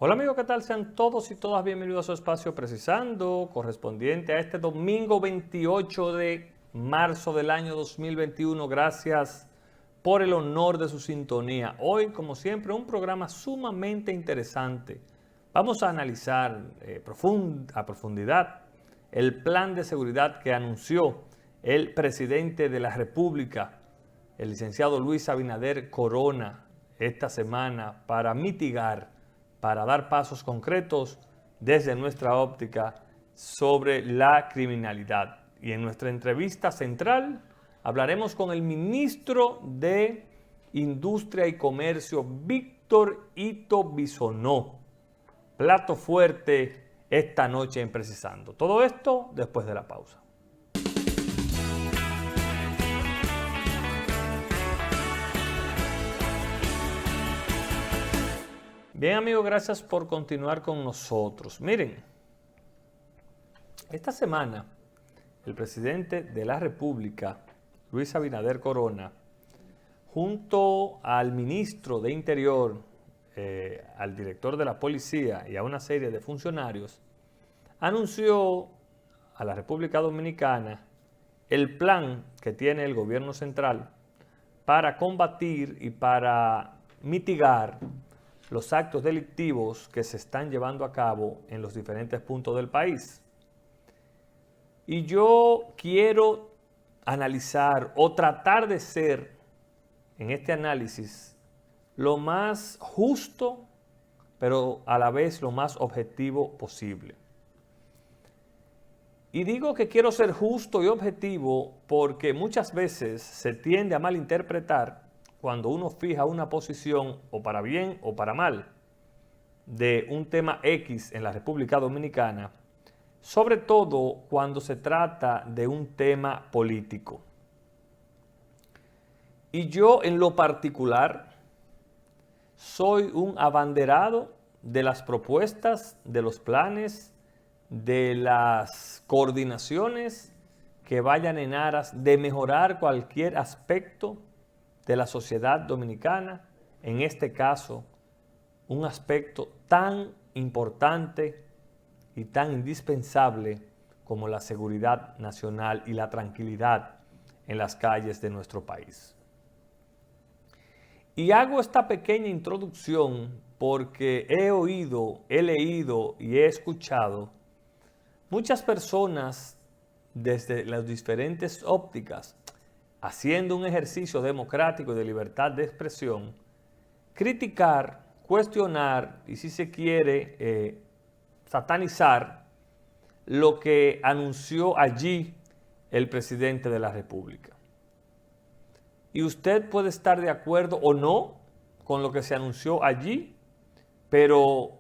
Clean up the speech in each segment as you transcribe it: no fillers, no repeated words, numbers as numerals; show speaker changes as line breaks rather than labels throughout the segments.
Hola amigos, ¿qué tal? Sean todos y todas bienvenidos a su espacio Precisando, correspondiente a este domingo 28 de marzo del año 2021. Gracias por el honor de su sintonía. Hoy, como siempre, un programa sumamente interesante. Vamos a analizar a profundidad el plan de seguridad que anunció el presidente de la República, el licenciado Luis Abinader Corona, esta semana para mitigar, para dar pasos concretos desde nuestra óptica sobre la criminalidad. Y en nuestra entrevista central hablaremos con el ministro de Industria y Comercio, Víctor Ito Bisonó. Plato fuerte esta noche en Precisando. Todo esto después de la pausa. Bien amigos, gracias por continuar con nosotros. Miren, esta semana el presidente de la República, Luis Abinader Corona, junto al ministro de Interior, al director de la policía y a una serie de funcionarios, anunció a la República Dominicana el plan que tiene el gobierno central para combatir y para mitigar los actos delictivos que se están llevando a cabo en los diferentes puntos del país. Y yo quiero analizar o tratar de ser en este análisis lo más justo, pero a la vez lo más objetivo posible. Y digo que quiero ser justo y objetivo porque muchas veces se tiende a malinterpretar cuando uno fija una posición, o para bien o para mal, de un tema X en la República Dominicana, sobre todo cuando se trata de un tema político. Y yo en lo particular soy un abanderado de las propuestas, de los planes, de las coordinaciones que vayan en aras de mejorar cualquier aspecto de la sociedad dominicana, en este caso, un aspecto tan importante y tan indispensable como la seguridad nacional y la tranquilidad en las calles de nuestro país. Y hago esta pequeña introducción porque he oído, he leído y he escuchado muchas personas desde las diferentes ópticas haciendo un ejercicio democrático y de libertad de expresión, criticar, cuestionar y si se quiere satanizar lo que anunció allí el presidente de la República. Y usted puede estar de acuerdo o no con lo que se anunció allí, pero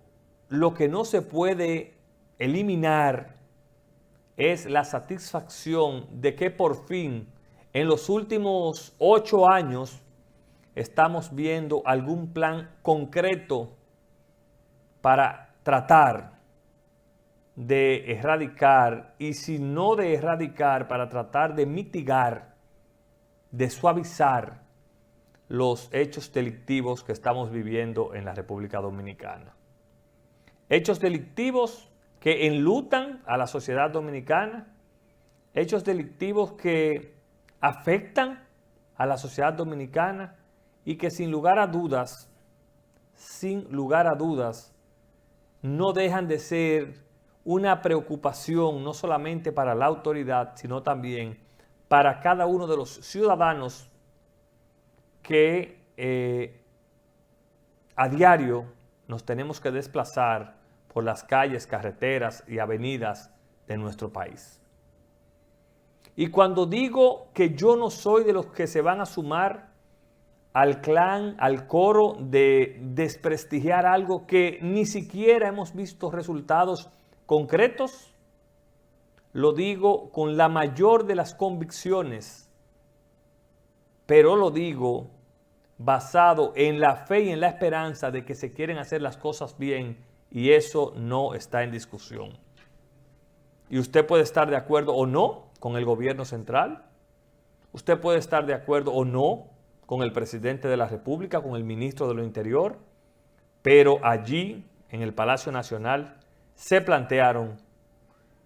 lo que no se puede eliminar es la satisfacción de que por fin en los últimos 8 años estamos viendo algún plan concreto para tratar de erradicar, y si no de erradicar, para tratar de mitigar, de suavizar los hechos delictivos que estamos viviendo en la República Dominicana. Hechos delictivos que enlutan a la sociedad dominicana, hechos delictivos que afectan a la sociedad dominicana y que sin lugar a dudas, no dejan de ser una preocupación no solamente para la autoridad, sino también para cada uno de los ciudadanos que a diario nos tenemos que desplazar por las calles, carreteras y avenidas de nuestro país. Y cuando digo que yo no soy de los que se van a sumar al clan, al coro de desprestigiar algo que ni siquiera hemos visto resultados concretos, lo digo con la mayor de las convicciones, pero lo digo basado en la fe y en la esperanza de que se quieren hacer las cosas bien, y eso no está en discusión. Y usted puede estar de acuerdo o no con el gobierno central, usted puede estar de acuerdo o no con el presidente de la República, con el ministro de lo Interior, pero allí en el Palacio Nacional, se plantearon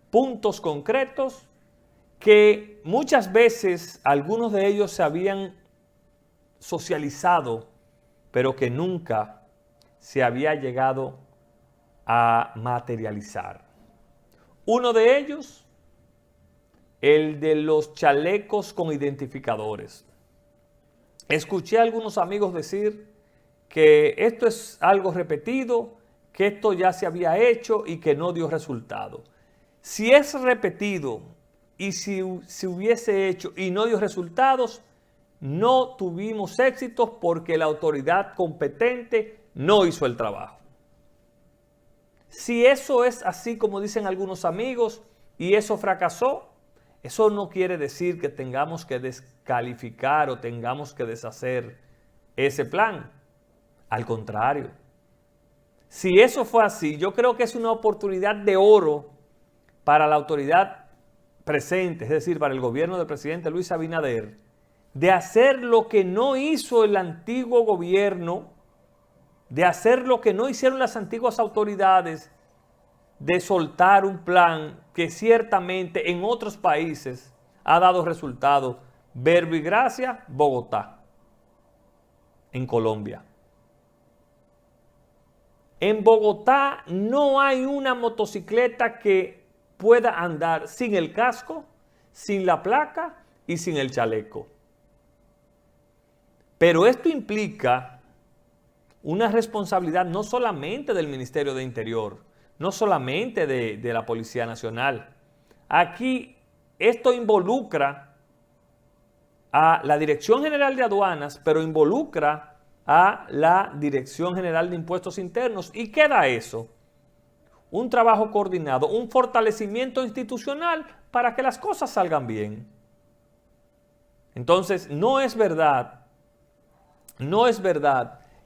puntos concretos que muchas veces algunos de ellos se habían socializado, pero que nunca se había llegado a materializar. Uno de ellos, el de los chalecos con identificadores. Escuché a algunos amigos decir que esto es algo repetido, que esto ya se había hecho y que no dio resultado. Si es repetido y si se hubiese hecho y no dio resultados, no tuvimos éxitos porque la autoridad competente no hizo el trabajo. Si eso es así como dicen algunos amigos y eso fracasó, eso no quiere decir que tengamos que descalificar o tengamos que deshacer ese plan. Al contrario, si eso fue así, yo creo que es una oportunidad de oro para la autoridad presente, es decir, para el gobierno del presidente Luis Abinader, de hacer lo que no hizo el antiguo gobierno, de hacer lo que no hicieron las antiguas autoridades, de soltar un plan que ciertamente en otros países ha dado resultados. Verbo y Gracia, Bogotá, en Colombia. En Bogotá no hay una motocicleta que pueda andar sin el casco, sin la placa y sin el chaleco. Pero esto implica una responsabilidad no solamente del Ministerio de Interior, no solamente de la Policía Nacional. Aquí esto involucra a la Dirección General de Aduanas, pero involucra a la Dirección General de Impuestos Internos. ¿Y qué da eso? Un trabajo coordinado, un fortalecimiento institucional para que las cosas salgan bien. Entonces, no es verdad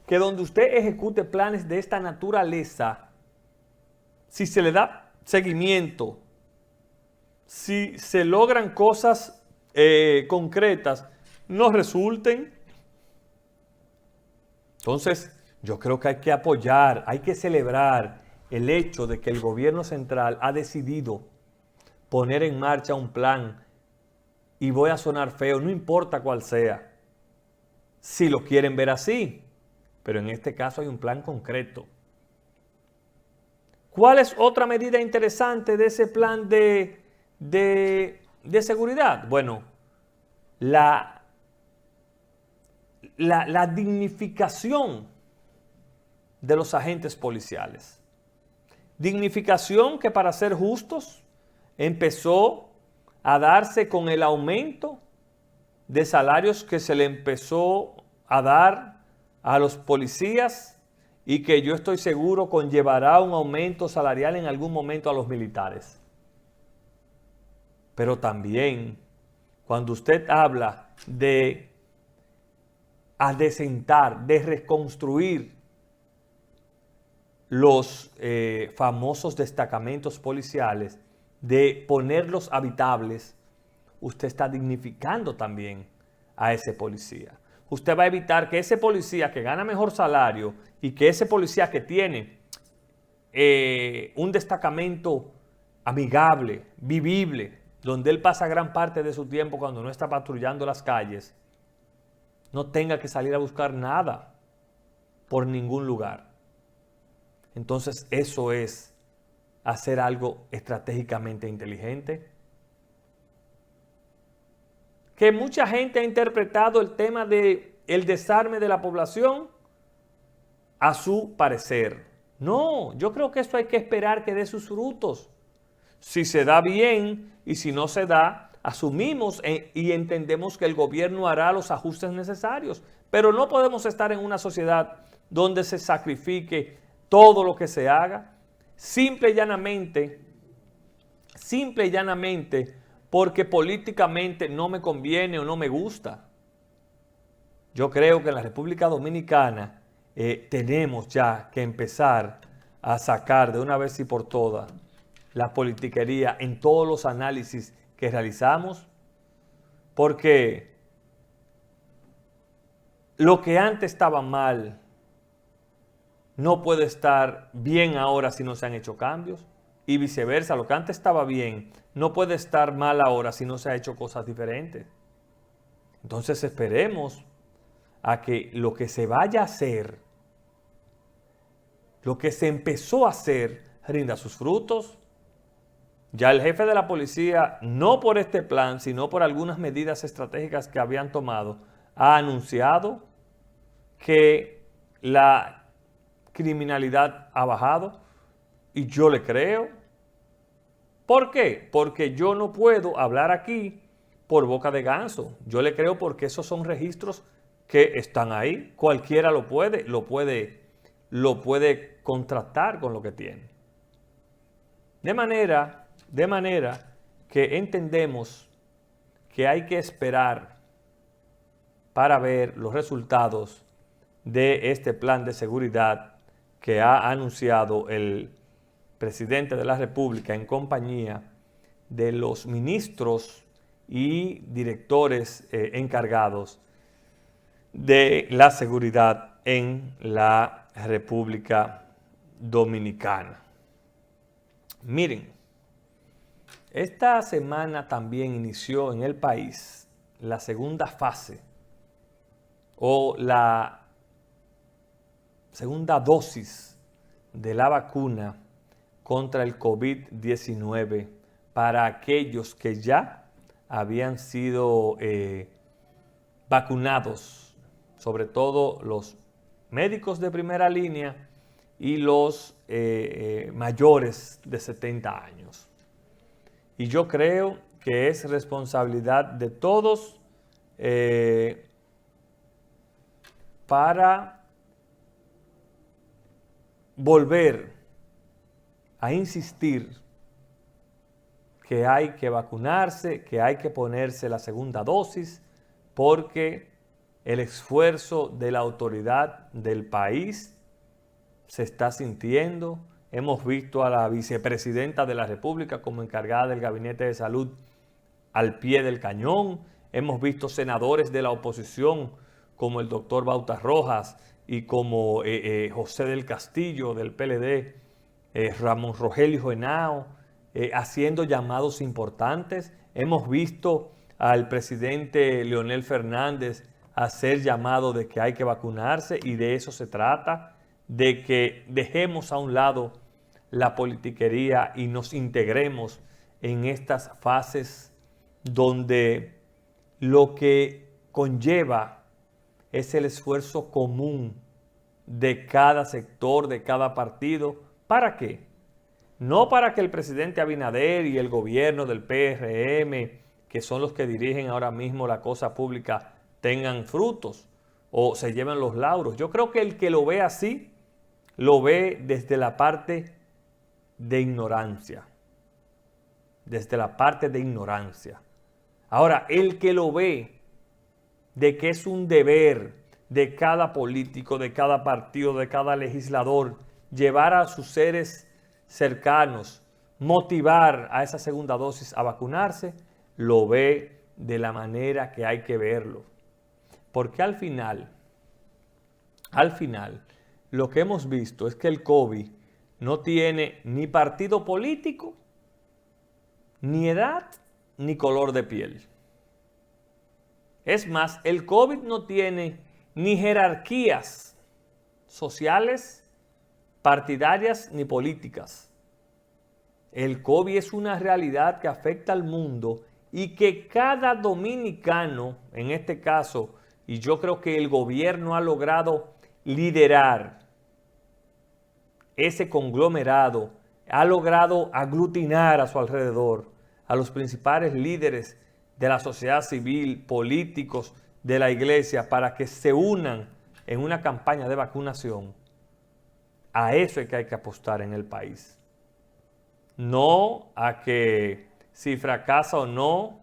que donde usted ejecute planes de esta naturaleza, si se le da seguimiento, si se logran cosas concretas, no resulten. Entonces, yo creo que hay que apoyar, hay que celebrar el hecho de que el gobierno central ha decidido poner en marcha un plan, y voy a sonar feo, no importa cuál sea, si lo quieren ver así, pero en este caso hay un plan concreto. ¿Cuál es otra medida interesante de ese plan de seguridad? Bueno, la dignificación de los agentes policiales. Dignificación que, para ser justos, empezó a darse con el aumento de salarios que se le empezó a dar a los policías y que yo estoy seguro conllevará un aumento salarial en algún momento a los militares. Pero también, cuando usted habla de adecentar, de reconstruir los famosos destacamentos policiales, de ponerlos habitables, usted está dignificando también a ese policía. Usted va a evitar que ese policía que gana mejor salario y que ese policía que tiene un destacamento amigable, vivible, donde él pasa gran parte de su tiempo cuando no está patrullando las calles, no tenga que salir a buscar nada por ningún lugar. Entonces, eso es hacer algo estratégicamente inteligente. Que mucha gente ha interpretado el tema del desarme de la población a su parecer. No, yo creo que esto hay que esperar que dé sus frutos. Si se da bien y si no se da, asumimos y entendemos que el gobierno hará los ajustes necesarios. Pero no podemos estar en una sociedad donde se sacrifique todo lo que se haga, simple y llanamente, porque políticamente no me conviene o no me gusta. Yo creo que en la República Dominicana tenemos ya que empezar a sacar de una vez y por todas la politiquería en todos los análisis que realizamos, porque lo que antes estaba mal, no puede estar bien ahora si no se han hecho cambios. Y viceversa, lo que antes estaba bien no puede estar mal ahora si no se han hecho cosas diferentes. Entonces esperemos a que lo que se vaya a hacer, lo que se empezó a hacer, rinda sus frutos. Ya el jefe de la policía, no por este plan, sino por algunas medidas estratégicas que habían tomado, ha anunciado que la criminalidad ha bajado, y yo le creo. ¿Por qué? Porque yo no puedo hablar aquí por boca de ganso. Yo le creo porque esos son registros que están ahí. Cualquiera lo puede contrastar con lo que tiene. De manera que entendemos que hay que esperar para ver los resultados de este plan de seguridad que ha anunciado el presidente de la República en compañía de los ministros y directores encargados de la seguridad en la República Dominicana. Miren, esta semana también inició en el país la segunda fase o la segunda dosis de la vacuna contra el COVID-19 para aquellos que ya habían sido vacunados, sobre todo los médicos de primera línea y los mayores de 70 años. Y yo creo que es responsabilidad de todos para volver a insistir que hay que vacunarse, que hay que ponerse la segunda dosis, porque el esfuerzo de la autoridad del país se está sintiendo. Hemos visto a la vicepresidenta de la República como encargada del Gabinete de Salud al pie del cañón. Hemos visto senadores de la oposición como el doctor Bautas Rojas y como José del Castillo del PLD, Ramón Rogelio Henao, haciendo llamados importantes. Hemos visto al presidente Leonel Fernández hacer llamado de que hay que vacunarse, y de eso se trata, de que dejemos a un lado la politiquería y nos integremos en estas fases donde lo que conlleva es el esfuerzo común de cada sector, de cada partido. ¿Para qué? No para que el presidente Abinader y el gobierno del PRM, que son los que dirigen ahora mismo la cosa pública, tengan frutos o se lleven los lauros. Yo creo que el que lo ve así, lo ve desde la parte de ignorancia. Desde la parte de ignorancia. Ahora, el que lo ve de que es un deber de cada político, de cada partido, de cada legislador, llevar a sus seres cercanos, motivar a esa segunda dosis a vacunarse, lo ve de la manera que hay que verlo. Porque al final, lo que hemos visto es que el COVID no tiene ni partido político, ni edad, ni color de piel. Es más, el COVID no tiene ni jerarquías sociales, partidarias ni políticas. El COVID es una realidad que afecta al mundo y que cada dominicano, en este caso, y yo creo que el gobierno ha logrado liderar ese conglomerado, ha logrado aglutinar a su alrededor a los principales líderes de la sociedad civil, políticos, de la iglesia, para que se unan en una campaña de vacunación. A eso es que hay que apostar en el país. No a que si fracasa o no,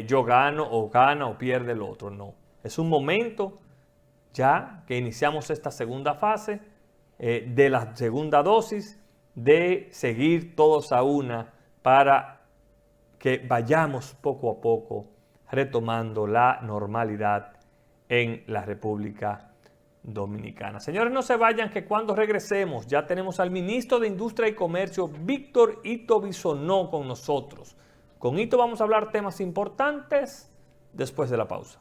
yo gano o gana o pierde el otro. No. Es un momento ya que iniciamos esta segunda fase de la segunda dosis, de seguir todos a una para que vayamos poco a poco retomando la normalidad en la República Dominicana. Señores, no se vayan, que cuando regresemos ya tenemos al ministro de Industria y Comercio, Víctor Ito Bisonó, con nosotros. Con Ito vamos a hablar temas importantes después de la pausa.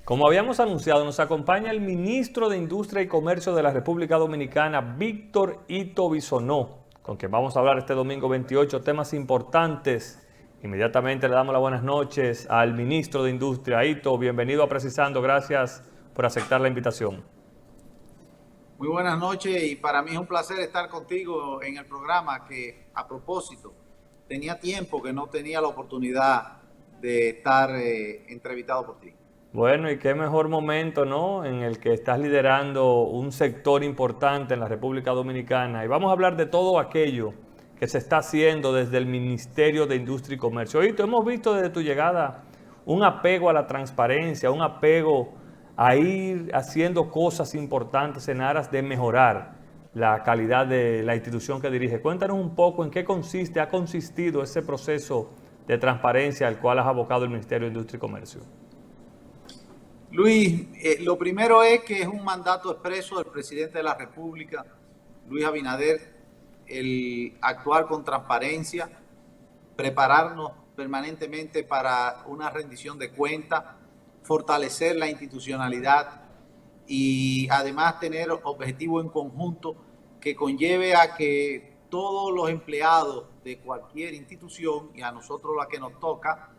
Como habíamos anunciado, nos acompaña el ministro de Industria y Comercio de la República Dominicana, Víctor Ito Bisonó, con quien vamos a hablar este domingo 28 temas importantes. Inmediatamente le damos las buenas noches al ministro de Industria. Ito, bienvenido a Precisando. Gracias por aceptar la invitación.
Muy buenas noches, y para mí es un placer estar contigo en el programa, que a propósito tenía tiempo que no tenía la oportunidad de estar entrevistado por ti.
Bueno, y qué mejor momento, ¿no?, en el que estás liderando un sector importante en la República Dominicana. Y vamos a hablar de todo aquello que se está haciendo desde el Ministerio de Industria y Comercio. Ito, hemos visto desde tu llegada un apego a la transparencia, un apego a ir haciendo cosas importantes en aras de mejorar la calidad de la institución que dirige. Cuéntanos un poco en qué ha consistido ese proceso de transparencia al cual has abocado el Ministerio de Industria y Comercio.
Luis, lo primero es que es un mandato expreso del presidente de la República, Luis Abinader, el actuar con transparencia, prepararnos permanentemente para una rendición de cuentas, fortalecer la institucionalidad y además tener objetivos en conjunto que conlleve a que todos los empleados de cualquier institución, y a nosotros la que nos toca,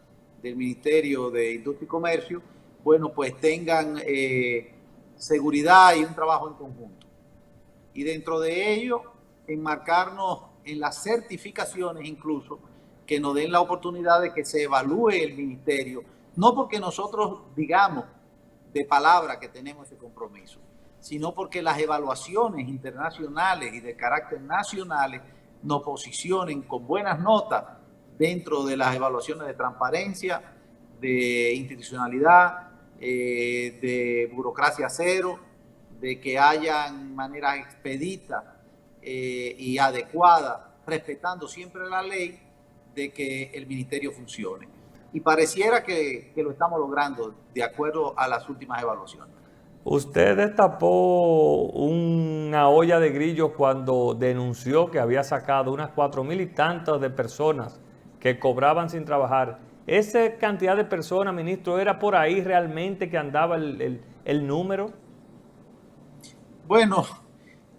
del Ministerio de Industria y Comercio, bueno, pues tengan seguridad y un trabajo en conjunto. Y dentro de ello, enmarcarnos en las certificaciones incluso, que nos den la oportunidad de que se evalúe el ministerio, no porque nosotros digamos de palabra que tenemos ese compromiso, sino porque las evaluaciones internacionales y de carácter nacionales nos posicionen con buenas notas dentro de las evaluaciones de transparencia, de institucionalidad, de burocracia cero, de que hayan maneras expeditas y adecuadas, respetando siempre la ley, de que el ministerio funcione. Y pareciera que lo estamos logrando de acuerdo a las últimas evaluaciones.
Usted destapó una olla de grillos cuando denunció que había sacado unas 4,000 y tantas de personas que cobraban sin trabajar. ¿Esa cantidad de personas, ministro, era por ahí realmente que andaba el número?
Bueno,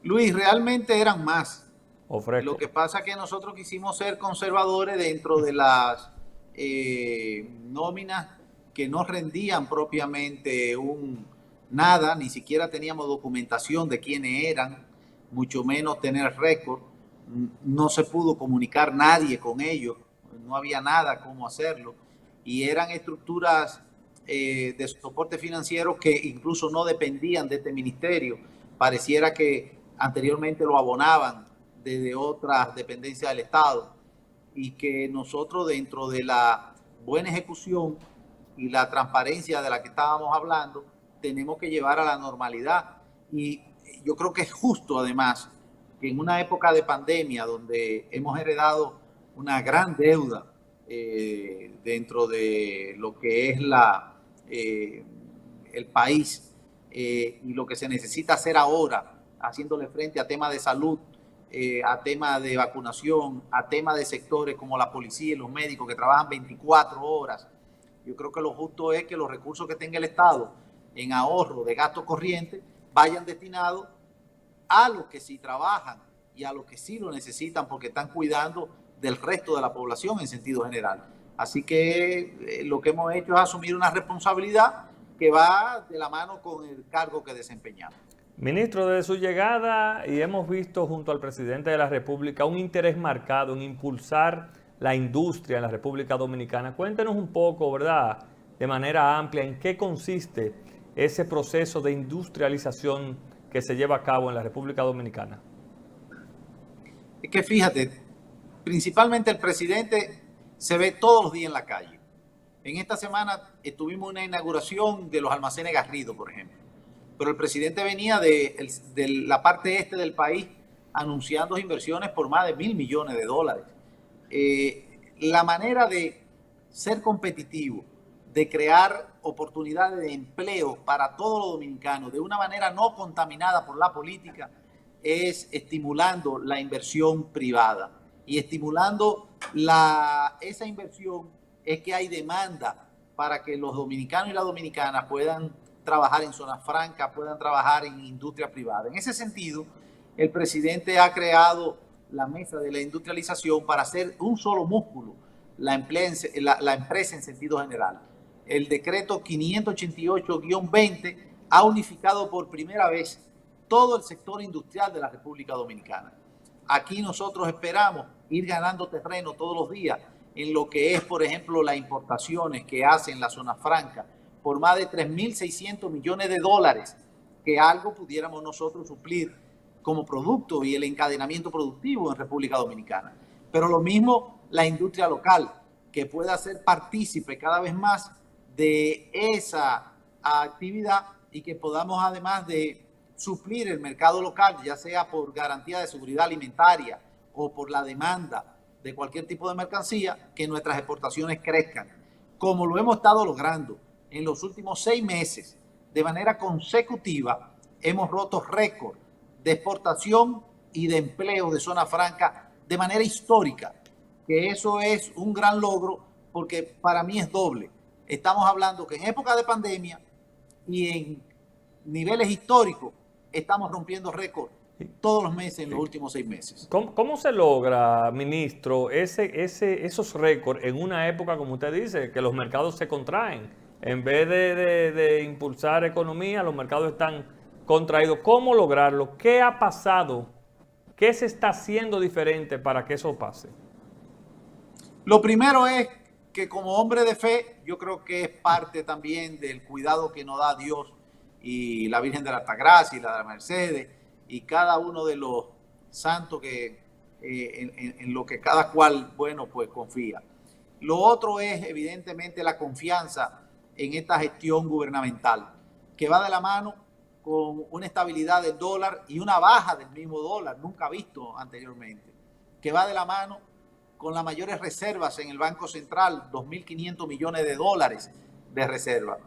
Luis, realmente eran más.
Ofrezco.
Lo que pasa es que nosotros quisimos ser conservadores dentro de las nóminas que no rendían propiamente nada, ni siquiera teníamos documentación de quiénes eran, mucho menos tener récord. No se pudo comunicar nadie con ellos, no había nada cómo hacerlo, y eran estructuras de soporte financiero que incluso no dependían de este ministerio. Pareciera que anteriormente lo abonaban desde otras dependencias del Estado, y que nosotros, dentro de la buena ejecución y la transparencia de la que estábamos hablando, tenemos que llevar a la normalidad. Y yo creo que es justo, además, que en una época de pandemia donde hemos heredado una gran deuda dentro de lo que es el país, y lo que se necesita hacer ahora, haciéndole frente a temas de salud, a temas de vacunación, a temas de sectores como la policía y los médicos que trabajan 24 horas. Yo creo que lo justo es que los recursos que tenga el Estado en ahorro de gasto corriente vayan destinados a los que sí trabajan y a los que sí lo necesitan, porque están cuidando del resto de la población en sentido general. Así que lo que hemos hecho es asumir una responsabilidad que va de la mano con el cargo que desempeñamos.
Ministro, desde su llegada, y hemos visto junto al presidente de la República un interés marcado en impulsar la industria en la República Dominicana. Cuéntenos un poco, ¿verdad?, de manera amplia, en qué consiste ese proceso de industrialización que se lleva a cabo en la República Dominicana.
Es que fíjate, principalmente el presidente se ve todos los días en la calle. En esta semana tuvimos una inauguración de los almacenes Garrido, por ejemplo. Pero el presidente venía de la parte este del país anunciando inversiones por más de $1.000 millones. la manera de ser competitivo, de crear oportunidades de empleo para todos los dominicanos de una manera no contaminada por la política, es estimulando la inversión privada. Y estimulando esa inversión es que hay demanda para que los dominicanos y las dominicanas puedan trabajar en zonas francas, puedan trabajar en industria privada. En ese sentido, el presidente ha creado la mesa de la industrialización para hacer un solo músculo la empresa en sentido general. El decreto 588-20 ha unificado por primera vez todo el sector industrial de la República Dominicana. Aquí nosotros esperamos ir ganando terreno todos los días en lo que es, por ejemplo, las importaciones que hacen la zona franca por más de 3.600 millones de dólares, que algo pudiéramos nosotros suplir como producto y el encadenamiento productivo en República Dominicana. Pero lo mismo la industria local, que pueda ser partícipe cada vez más de esa actividad y que podamos, además de suplir el mercado local, ya sea por garantía de seguridad alimentaria o por la demanda de cualquier tipo de mercancía, que nuestras exportaciones crezcan, como lo hemos estado logrando en los últimos 6 meses. De manera consecutiva hemos roto récord de exportación y de empleo de zona franca de manera histórica, que eso es un gran logro, porque para mí es doble. Estamos hablando que en época de pandemia y en niveles históricos estamos rompiendo récord todos los meses en los últimos 6 meses.
¿Cómo se logra, ministro, esos récords en una época, como usted dice, que los mercados se contraen? En vez de impulsar economía, los mercados están contraídos. ¿Cómo lograrlo? ¿Qué ha pasado? ¿Qué se está haciendo diferente para que eso pase?
Lo primero es que como hombre de fe, yo creo que es parte también del cuidado que nos da Dios y la Virgen de la Altagracia y la de la Mercedes y cada uno de los santos que en lo que cada cual, bueno, pues confía. Lo otro es evidentemente la confianza en esta gestión gubernamental, que va de la mano con una estabilidad del dólar y una baja del mismo dólar, nunca visto anteriormente, que va de la mano con las mayores reservas en el Banco Central, 2.500 millones de dólares de reserva,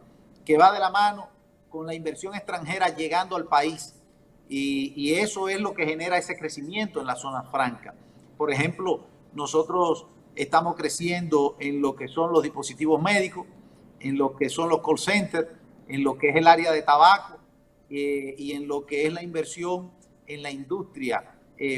que va de la mano con la inversión extranjera llegando al país, y eso es lo que genera ese crecimiento en la zona franca. Por ejemplo, nosotros estamos creciendo en lo que son los dispositivos médicos, en lo que son los call centers, en lo que es el área de tabaco y en lo que es la inversión en la industria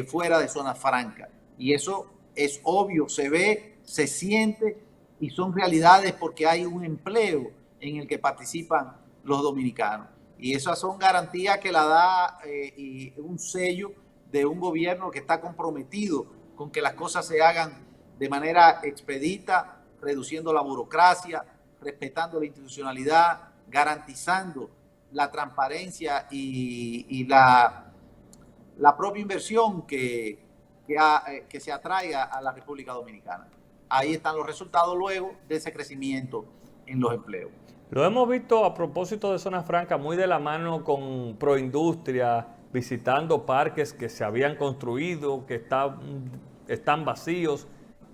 fuera de zona franca. Y eso es obvio, se ve, se siente y son realidades porque hay un empleo en el que participan los dominicanos. Y esas son garantías que la da y un sello de un gobierno que está comprometido con que las cosas se hagan de manera expedita, reduciendo la burocracia, respetando la institucionalidad, garantizando la transparencia y la propia inversión que se atraiga a la República Dominicana. Ahí están los resultados luego de ese crecimiento en los empleos.
Lo hemos visto a propósito de Zona Franca muy de la mano con Proindustria, visitando parques que se habían construido, que están vacíos.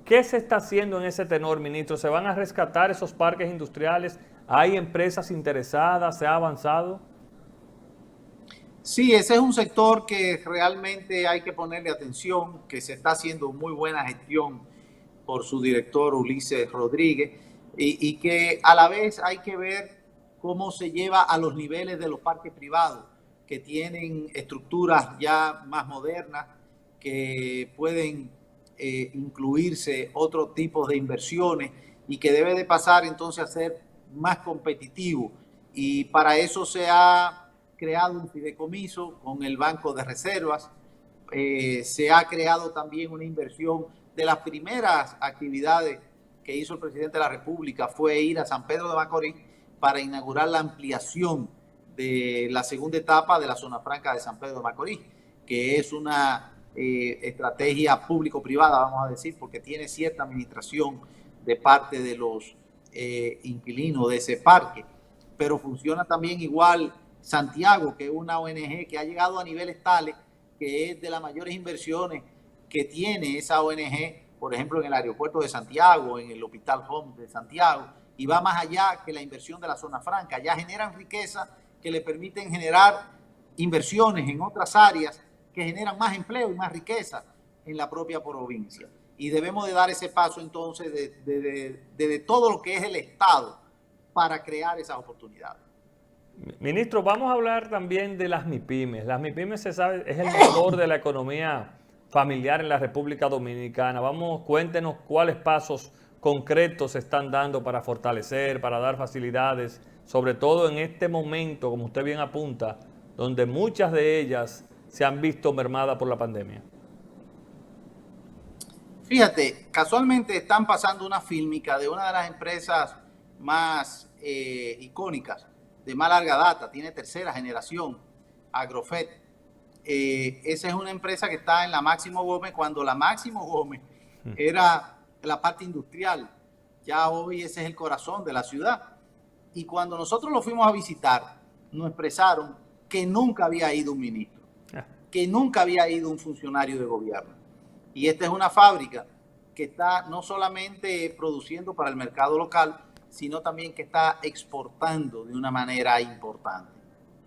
¿Qué se está haciendo en ese tenor, ministro? ¿Se van a rescatar esos parques industriales? ¿Hay empresas interesadas? ¿Se ha avanzado?
Sí, ese es un sector que realmente hay que ponerle atención, que se está haciendo muy buena gestión por su director Ulises Rodríguez y que a la vez hay que ver cómo se lleva a los niveles de los parques privados, que tienen estructuras ya más modernas, que pueden incluirse otros tipos de inversiones y que debe de pasar entonces a ser más competitivo. Y para eso se ha creado un fideicomiso con el Banco de Reservas, se ha creado también una inversión. De las primeras actividades que hizo el presidente de la República fue ir a San Pedro de Macorís para inaugurar la ampliación de la segunda etapa de la zona franca de San Pedro de Macorís, que es una estrategia público-privada, vamos a decir, porque tiene cierta administración de parte de los inquilinos de ese parque, pero funciona también igual Santiago, que es una ONG que ha llegado a niveles tales que es de las mayores inversiones que tiene esa ONG por ejemplo, en el aeropuerto de Santiago, en el Hospital Home de Santiago, y va más allá que la inversión de la zona franca. Ya generan riqueza que le permiten generar inversiones en otras áreas que generan más empleo y más riqueza en la propia provincia. Y debemos de dar ese paso entonces de todo lo que es el Estado para crear esas oportunidades.
Ministro, vamos a hablar también de las MIPYMES. Las MIPYMES, se sabe, es el motor de la economía familiar en la República Dominicana. Cuéntenos cuáles pasos concretos se están dando para fortalecer, para dar facilidades, sobre todo en este momento, como usted bien apunta, donde muchas de ellas se han visto mermadas por la pandemia.
Fíjate, casualmente están pasando una fílmica de una de las empresas más icónicas, de más larga data, tiene tercera generación, Agrofet. Esa es una empresa que está en la Máximo Gómez, cuando la Máximo Gómez era la parte industrial. Ya hoy ese es el corazón de la ciudad. Y cuando nosotros lo fuimos a visitar, nos expresaron que nunca había ido un ministro, que nunca había ido un funcionario de gobierno. Y esta es una fábrica que está no solamente produciendo para el mercado local, sino también que está exportando de una manera importante.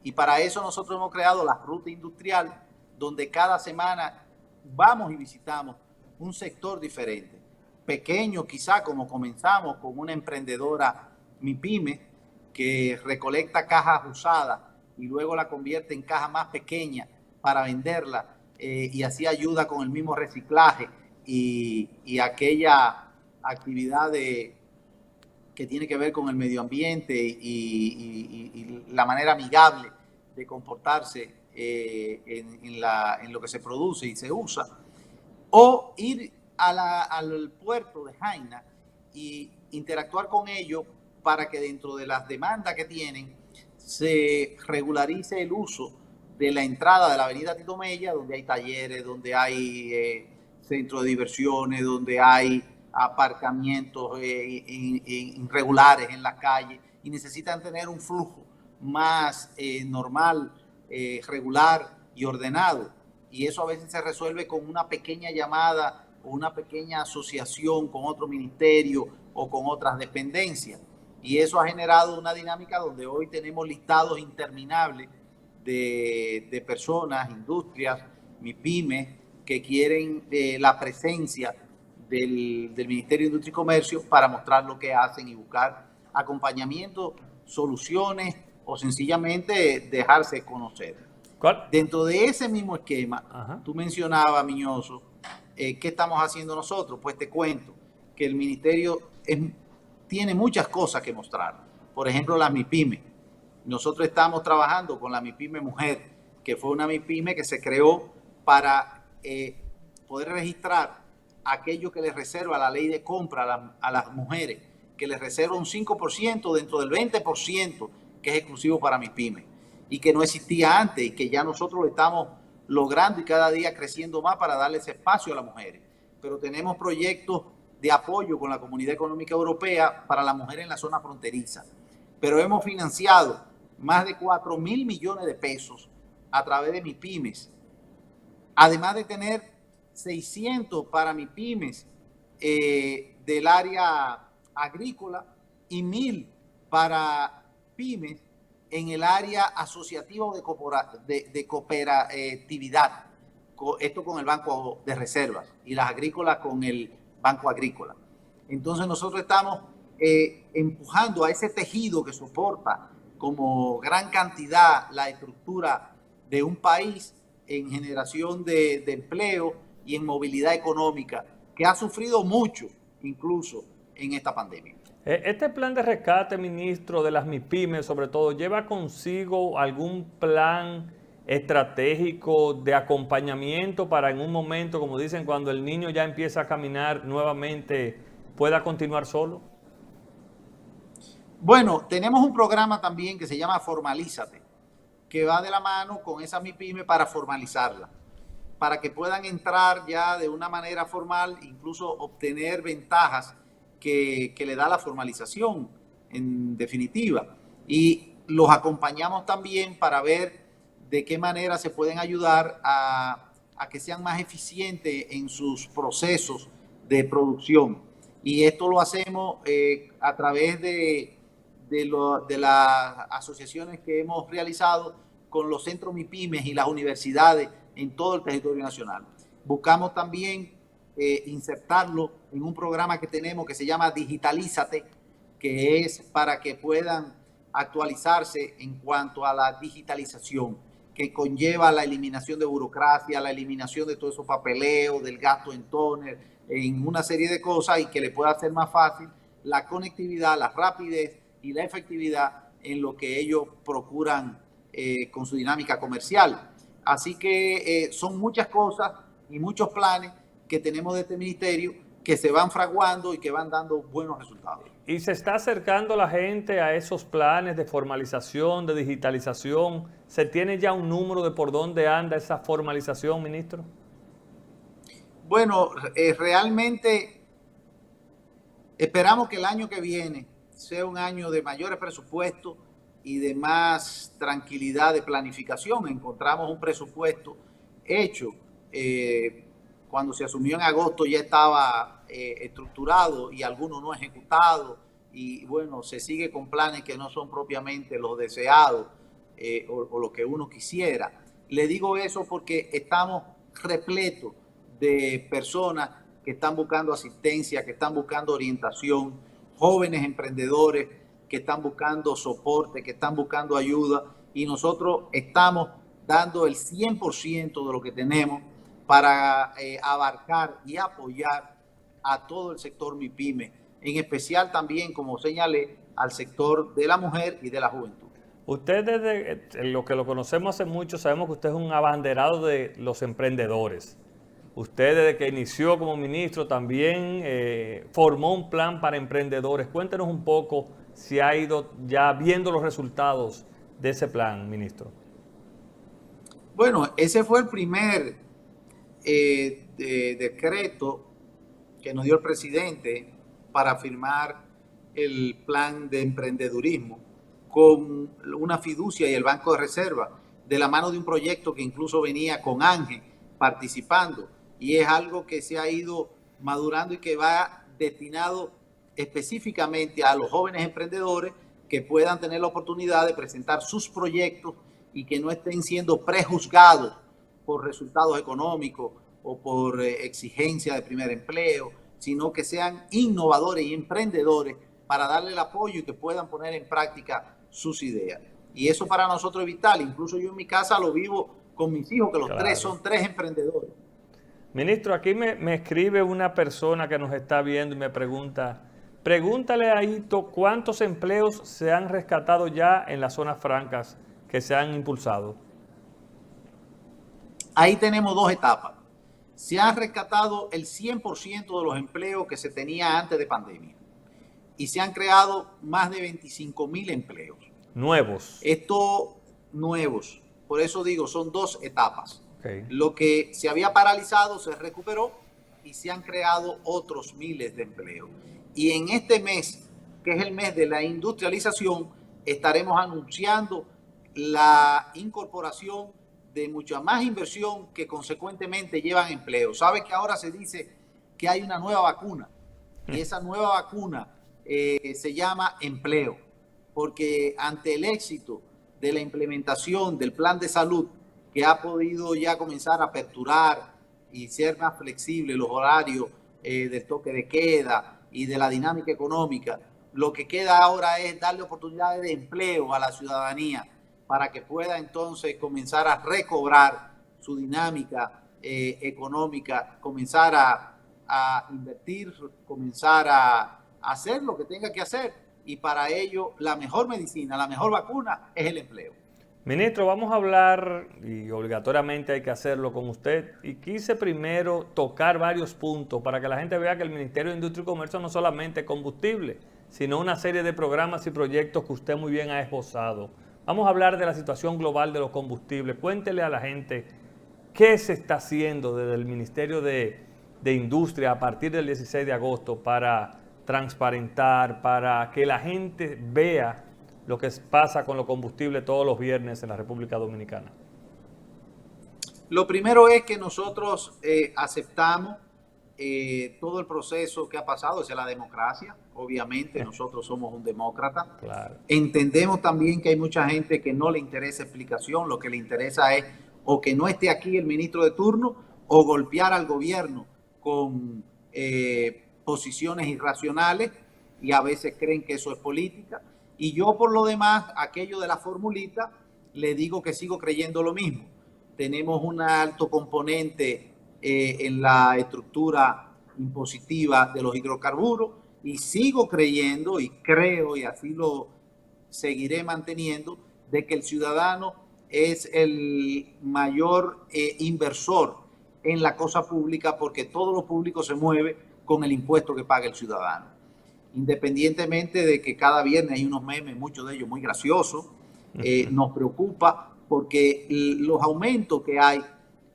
Y para eso nosotros hemos creado la ruta industrial, donde cada semana vamos y visitamos un sector diferente. Pequeño quizá, como comenzamos con una emprendedora MIPYME, que recolecta cajas usadas y luego la convierte en cajas más pequeñas para venderla, y así ayuda con el mismo reciclaje y aquella actividad que tiene que ver con el medio ambiente y la manera amigable de comportarse en lo que se produce y se usa, o ir al puerto de Jaina y interactuar con ellos para que dentro de las demandas que tienen se regularice el uso de la entrada de la avenida Tito Mella, donde hay talleres, donde hay centros de diversiones, donde hay aparcamientos irregulares en la calle, y necesitan tener un flujo más normal, regular y ordenado. Y eso a veces se resuelve con una pequeña llamada o una pequeña asociación con otro ministerio o con otras dependencias. Y eso ha generado una dinámica donde hoy tenemos listados interminables de personas, industrias, MIPYMES, que quieren la presencia del Ministerio de Industria y Comercio para mostrar lo que hacen y buscar acompañamiento, soluciones o sencillamente dejarse conocer.
¿Cuál?
Dentro de ese mismo esquema, tú mencionabas, Miñoso, ¿qué estamos haciendo nosotros? Pues te cuento que el Ministerio tiene muchas cosas que mostrar. Por ejemplo, las MIPYMES. Nosotros estamos trabajando con la MIPYME Mujer, que fue una MIPYME que se creó para poder registrar aquello que les reserva la ley de compra a las mujeres, que les reserva un 5% dentro del 20% que es exclusivo para MIPYME y que no existía antes, y que ya nosotros lo estamos logrando y cada día creciendo más para darle ese espacio a las mujeres. Pero tenemos proyectos de apoyo con la Comunidad Económica Europea para las mujeres en la zona fronteriza. Pero hemos financiado más de 4.000 millones de pesos a través de MIPYMES, además de tener 600 para MIPYMES del área agrícola y 1.000 para pymes en el área asociativa o de cooperatividad. Esto con el Banco de Reservas y las agrícolas con el Banco Agrícola. Entonces nosotros estamos empujando a ese tejido que soporta como gran cantidad la estructura de un país en generación de empleo y en movilidad económica, que ha sufrido mucho incluso en esta pandemia.
Este plan de rescate, ministro, de las MIPYMES sobre todo, ¿lleva consigo algún plan estratégico de acompañamiento para en un momento, como dicen, cuando el niño ya empieza a caminar nuevamente, pueda continuar solo?
Bueno, tenemos un programa también que se llama Formalízate, que va de la mano con esa MIPYME para formalizarla, para que puedan entrar ya de una manera formal, incluso obtener ventajas que le da la formalización, en definitiva. Y los acompañamos también para ver de qué manera se pueden ayudar a que sean más eficientes en sus procesos de producción. Y esto lo hacemos a través de las asociaciones que hemos realizado con los centros MIPYMES y las universidades en todo el territorio nacional. Buscamos también insertarlo en un programa que tenemos que se llama Digitalízate, que es para que puedan actualizarse en cuanto a la digitalización, que conlleva la eliminación de burocracia, la eliminación de todo esos papeleos, del gasto en tóner, en una serie de cosas, y que le pueda hacer más fácil la conectividad, la rapidez y la efectividad en lo que ellos procuran con su dinámica comercial. Así que son muchas cosas y muchos planes que tenemos de este ministerio que se van fraguando y que van dando buenos resultados.
¿Y se está acercando la gente a esos planes de formalización, de digitalización? ¿Se tiene ya un número de por dónde anda esa formalización, ministro?
Bueno, realmente esperamos que el año que viene sea un año de mayores presupuestos y de más tranquilidad de planificación. Encontramos un presupuesto hecho. Cuando se asumió en agosto ya estaba estructurado y algunos no ejecutados, y bueno, se sigue con planes que no son propiamente los deseados o lo que uno quisiera. Le digo eso porque estamos repletos de personas que están buscando asistencia, que están buscando orientación, jóvenes emprendedores que están buscando soporte, que están buscando ayuda, y nosotros estamos dando el 100% de lo que tenemos para abarcar y apoyar a todo el sector MIPYME, en especial también, como señalé, al sector de la mujer y de la juventud.
Usted, desde lo que lo conocemos hace mucho, sabemos que usted es un abanderado de los emprendedores. Usted, desde que inició como ministro, también formó un plan para emprendedores. Cuéntenos un poco si ha ido ya viendo los resultados de ese plan, ministro.
Bueno, ese fue el primer decreto que nos dio el presidente para firmar el plan de emprendedurismo con una fiducia y el Banco de Reserva, de la mano de un proyecto que incluso venía con Ángel participando, y es algo que se ha ido madurando y que va destinado específicamente a los jóvenes emprendedores que puedan tener la oportunidad de presentar sus proyectos y que no estén siendo prejuzgados por resultados económicos o por exigencia de primer empleo, sino que sean innovadores y emprendedores para darle el apoyo y que puedan poner en práctica sus ideas. Y eso para nosotros es vital. Incluso yo en mi casa lo vivo con mis hijos, que los tres son tres emprendedores.
Ministro, aquí me escribe una persona que nos está viendo y me pregunta, pregúntale a Aito cuántos empleos se han rescatado ya en las zonas francas que se han impulsado.
Ahí tenemos dos etapas. Se han rescatado el 100% de los empleos que se tenía antes de pandemia y se han creado más de 25,000 empleos.
Nuevos.
Esto nuevos. Por eso digo, son dos etapas.
Okay.
Lo que se había paralizado se recuperó y se han creado otros miles de empleos. Y en este mes, que es el mes de la industrialización, estaremos anunciando la incorporación de mucha más inversión que consecuentemente llevan empleo. Sabe que ahora se dice que hay una nueva vacuna y esa nueva vacuna se llama empleo, porque ante el éxito de la implementación del plan de salud, que ha podido ya comenzar a aperturar y ser más flexible los horarios del toque de queda y de la dinámica económica, lo que queda ahora es darle oportunidades de empleo a la ciudadanía para que pueda entonces comenzar a recobrar su dinámica económica, comenzar a invertir, comenzar a hacer lo que tenga que hacer. Y para ello la mejor medicina, la mejor vacuna es el empleo.
Ministro, vamos a hablar, y obligatoriamente hay que hacerlo con usted, y quise primero tocar varios puntos para que la gente vea que el Ministerio de Industria y Comercio no solamente es combustible, sino una serie de programas y proyectos que usted muy bien ha esbozado. Vamos a hablar de la situación global de los combustibles. Cuéntele a la gente qué se está haciendo desde el Ministerio de Industria a partir del 16 de agosto para transparentar, para que la gente vea lo que pasa con los combustibles todos los viernes en la República Dominicana.
Lo primero es que nosotros aceptamos todo el proceso que ha pasado, esa es la democracia. Obviamente nosotros somos un demócrata.
Claro.
Entendemos también que hay mucha gente que no le interesa explicación, lo que le interesa es o que no esté aquí el ministro de turno o golpear al gobierno con posiciones irracionales, y a veces creen que eso es política. Y yo, por lo demás, aquello de la formulita, le digo que sigo creyendo lo mismo. Tenemos un alto componente en la estructura impositiva de los hidrocarburos, y sigo creyendo y creo, y así lo seguiré manteniendo, de que el ciudadano es el mayor inversor en la cosa pública, porque todo lo público se mueve con el impuesto que paga el ciudadano. Independientemente de que cada viernes hay unos memes, muchos de ellos muy graciosos, nos preocupa porque los aumentos que hay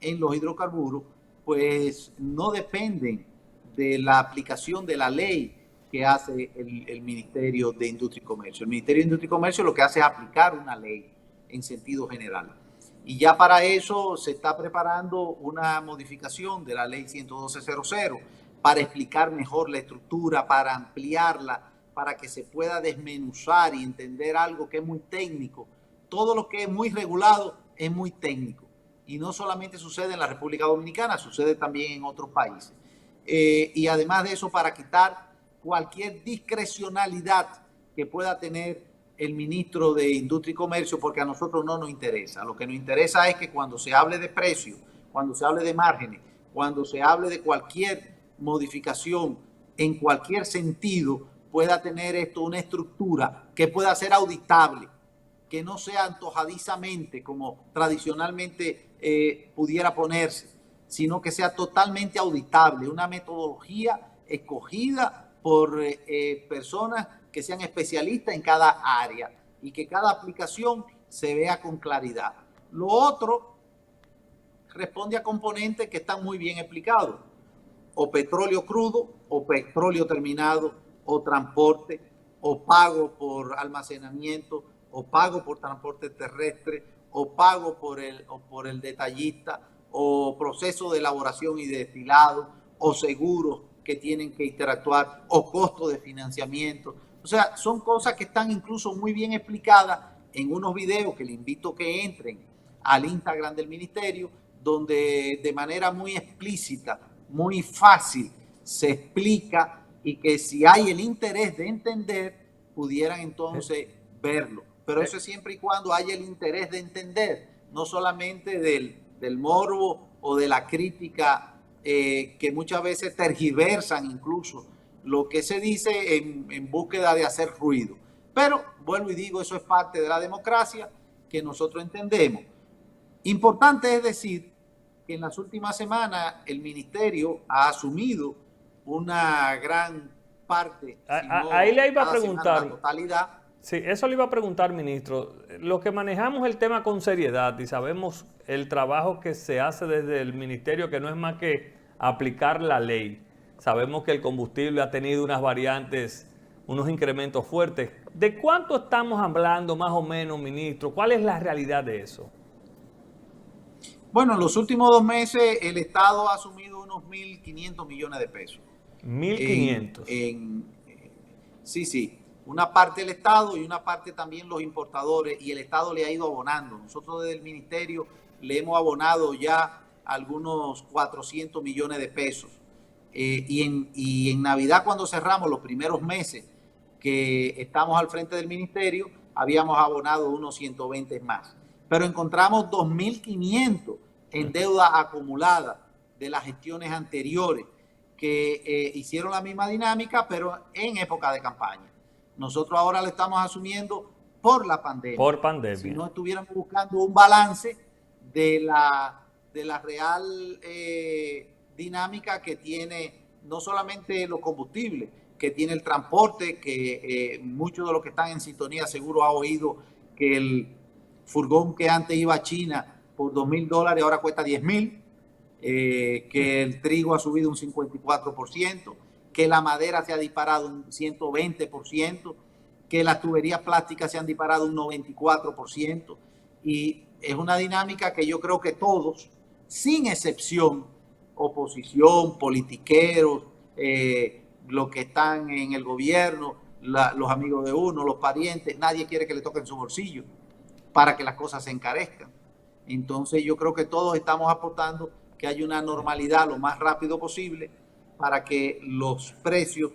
en los hidrocarburos pues no dependen de la aplicación de la ley que hace el Ministerio de Industria y Comercio. El Ministerio de Industria y Comercio lo que hace es aplicar una ley en sentido general. Y ya para eso se está preparando una modificación de la ley 112.00 para explicar mejor la estructura, para ampliarla, para que se pueda desmenuzar y entender algo que es muy técnico. Todo lo que es muy regulado es muy técnico. Y no solamente sucede en la República Dominicana, sucede también en otros países. Y además de eso, para quitar cualquier discrecionalidad que pueda tener el ministro de Industria y Comercio, porque a nosotros no nos interesa. Lo que nos interesa es que cuando se hable de precios, cuando se hable de márgenes, cuando se hable de cualquier modificación en cualquier sentido, pueda tener esto una estructura que pueda ser auditable, que no sea antojadizamente como tradicionalmente pudiera ponerse, sino que sea totalmente auditable, una metodología escogida por personas que sean especialistas en cada área y que cada aplicación se vea con claridad. Lo otro responde a componentes que están muy bien explicados, o petróleo crudo, o petróleo terminado, o transporte, o pago por almacenamiento, o pago por transporte terrestre, o pago por el detallista, o proceso de elaboración y destilado, o seguros que tienen que interactuar, o costo de financiamiento. O sea, son cosas que están incluso muy bien explicadas en unos videos que les invito a que entren al Instagram del ministerio, donde de manera muy explícita, muy fácil, se explica, y que si hay el interés de entender, pudieran entonces verlo. Pero eso es siempre y cuando haya el interés de entender, no solamente del morbo o de la crítica que muchas veces tergiversan incluso lo que se dice en búsqueda de hacer ruido. Pero, vuelvo y digo, eso es parte de la democracia que nosotros entendemos. Importante es decir que en las últimas semanas el ministerio ha asumido una gran parte, si no,
ahí le iba a
cada
preguntar,
semana, la totalidad.
Sí, eso le iba a preguntar, ministro. Los que manejamos el tema con seriedad y sabemos el trabajo que se hace desde el ministerio, que no es más que aplicar la ley. Sabemos que el combustible ha tenido unas variantes, unos incrementos fuertes. ¿De cuánto estamos hablando más o menos, ministro? ¿Cuál es la realidad de eso?
Bueno, en los últimos 2 meses el Estado ha asumido unos 1.500 millones de pesos.
1.500.
Sí. Una parte del Estado y una parte también los importadores, y el Estado le ha ido abonando. Nosotros desde el ministerio le hemos abonado ya algunos 400 millones de pesos. Y en Navidad, cuando cerramos los primeros meses que estamos al frente del ministerio, habíamos abonado unos 120 más. Pero encontramos 2.500 en deuda acumulada de las gestiones anteriores que hicieron la misma dinámica, pero en época de campaña. Nosotros ahora le estamos asumiendo por la pandemia.
Por pandemia.
Si no estuviéramos buscando un balance de la real dinámica que tiene no solamente los combustibles, que tiene el transporte, que muchos de los que están en sintonía seguro ha oído que el furgón que antes iba a China por $2,000 ahora cuesta 10,000, que el trigo ha subido un 54%, que la madera se ha disparado un 120%, que las tuberías plásticas se han disparado un 94%, y es una dinámica que yo creo que todos, sin excepción, oposición, politiqueros, los que están en el gobierno, los amigos de uno, los parientes, nadie quiere que le toquen su bolsillo para que las cosas se encarezcan. Entonces yo creo que todos estamos aportando que haya una normalidad lo más rápido posible para que los precios,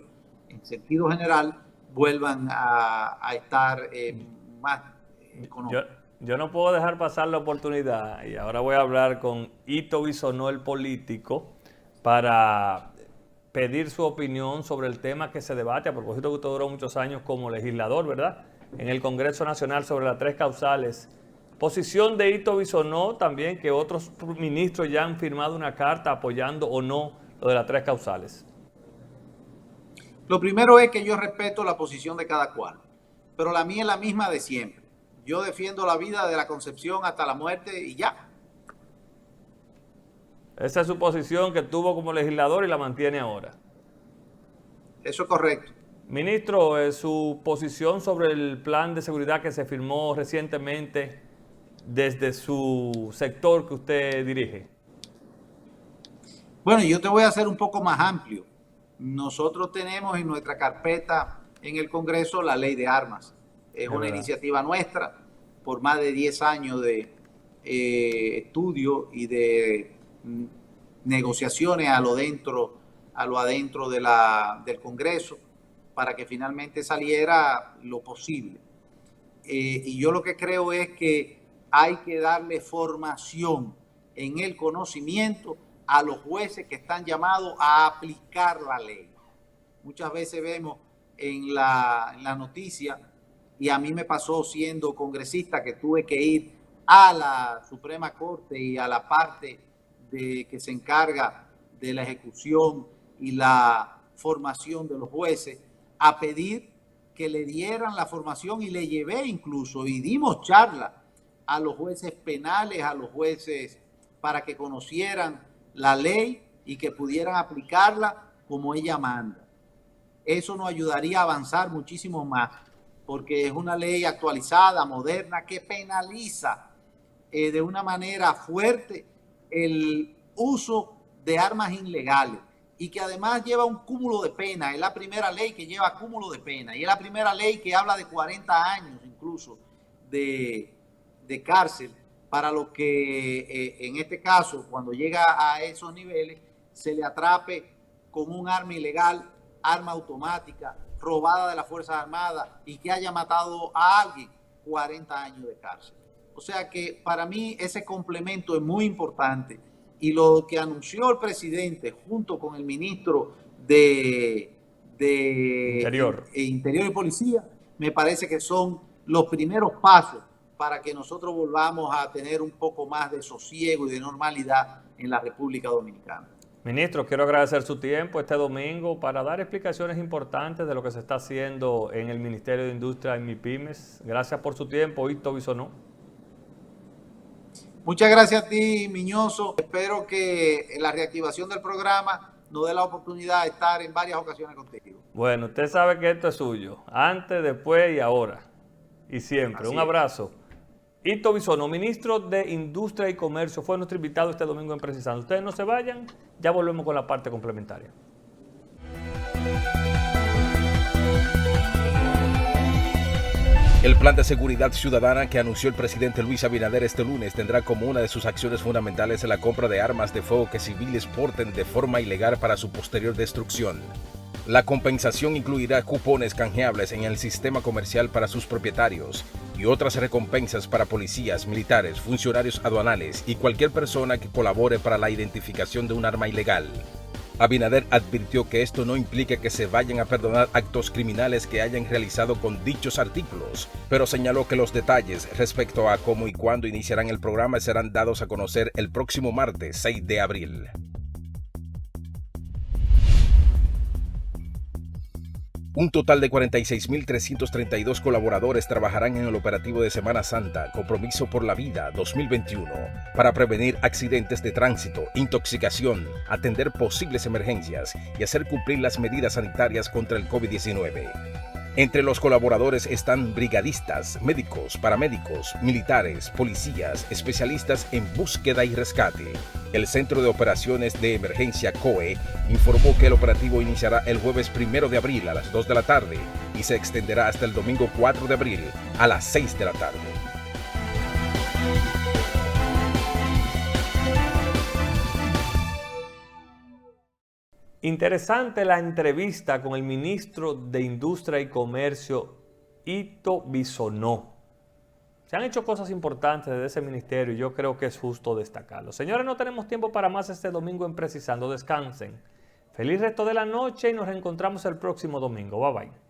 en sentido general, vuelvan a estar más económicos.
Yo no puedo dejar pasar la oportunidad, y ahora voy a hablar con Ito Bisonó, el político, para pedir su opinión sobre el tema que se debate, a propósito que usted duró muchos años como legislador, ¿verdad?, en el Congreso Nacional sobre las 3 causales. Posición de Ito Bisonó también, que otros ministros ya han firmado una carta apoyando o no lo de las 3 causales.
Lo primero es que yo respeto la posición de cada cual, pero la mía es la misma de siempre. Yo defiendo la vida de la concepción hasta la muerte y ya.
Esa es su posición que tuvo como legislador y la mantiene ahora.
Eso es correcto.
Ministro, su posición sobre el plan de seguridad que se firmó recientemente desde su sector que usted dirige.
Bueno, yo te voy a hacer un poco más amplio. Nosotros tenemos en nuestra carpeta en el Congreso la ley de armas. Es una iniciativa nuestra por más de 10 años de estudio y de negociaciones a lo adentro del Congreso para que finalmente saliera lo posible. Y yo lo que creo es que hay que darle formación en el conocimiento a los jueces que están llamados a aplicar la ley. Muchas veces vemos en la noticia, y a mí me pasó siendo congresista que tuve que ir a la Suprema Corte y a la parte que se encarga de la ejecución y la formación de los jueces, a pedir que le dieran la formación, y le llevé incluso, y dimos charla a los jueces penales, a los jueces, para que conocieran la ley y que pudieran aplicarla como ella manda. Eso nos ayudaría a avanzar muchísimo más, porque es una ley actualizada, moderna, que penaliza de una manera fuerte el uso de armas ilegales y que además lleva un cúmulo de pena. Es la primera ley que lleva cúmulo de pena y es la primera ley que habla de 40 años incluso de cárcel para lo que en este caso, cuando llega a esos niveles, se le atrape con un arma ilegal, arma automática, robada de las Fuerzas Armadas y que haya matado a alguien, 40 años de cárcel. O sea que para mí ese complemento es muy importante, y lo que anunció el presidente junto con el ministro de Interior y Policía, me parece que son los primeros pasos para que nosotros volvamos a tener un poco más de sosiego y de normalidad en la República Dominicana.
Ministro, quiero agradecer su tiempo este domingo para dar explicaciones importantes de lo que se está haciendo en el Ministerio de Industria y MIPYMES. Gracias por su tiempo, Ito Bisonó.
Muchas gracias a ti, Miñoso. Espero que la reactivación del programa nos dé la oportunidad de estar en varias ocasiones contigo.
Bueno, usted sabe que esto es suyo, antes, después y ahora, y siempre. Un abrazo. Ito Bisonó, ministro de Industria y Comercio, fue nuestro invitado este domingo en Precisando. Ustedes no se vayan, ya volvemos con la parte complementaria.
El plan de seguridad ciudadana que anunció el presidente Luis Abinader este lunes tendrá como una de sus acciones fundamentales la compra de armas de fuego que civiles porten de forma ilegal para su posterior destrucción. La compensación incluirá cupones canjeables en el sistema comercial para sus propietarios y otras recompensas para policías, militares, funcionarios aduanales y cualquier persona que colabore para la identificación de un arma ilegal. Abinader advirtió que esto no implica que se vayan a perdonar actos criminales que hayan realizado con dichos artículos, pero señaló que los detalles respecto a cómo y cuándo iniciarán el programa serán dados a conocer el próximo martes 6 de abril. Un total de 46.332 colaboradores trabajarán en el operativo de Semana Santa Compromiso por la Vida 2021 para prevenir accidentes de tránsito, intoxicación, atender posibles emergencias y hacer cumplir las medidas sanitarias contra el COVID-19. Entre los colaboradores están brigadistas, médicos, paramédicos, militares, policías, especialistas en búsqueda y rescate. El Centro de Operaciones de Emergencia COE informó que el operativo iniciará el jueves 1 de abril a las 2 de la tarde y se extenderá hasta el domingo 4 de abril a las 6 de la tarde.
Interesante la entrevista con el ministro de Industria y Comercio, Ito Bisonó. Se han hecho cosas importantes desde ese ministerio y yo creo que es justo destacarlo. Señores, no tenemos tiempo para más este domingo en Precisando. Descansen. Feliz resto de la noche y nos reencontramos el próximo domingo. Bye bye.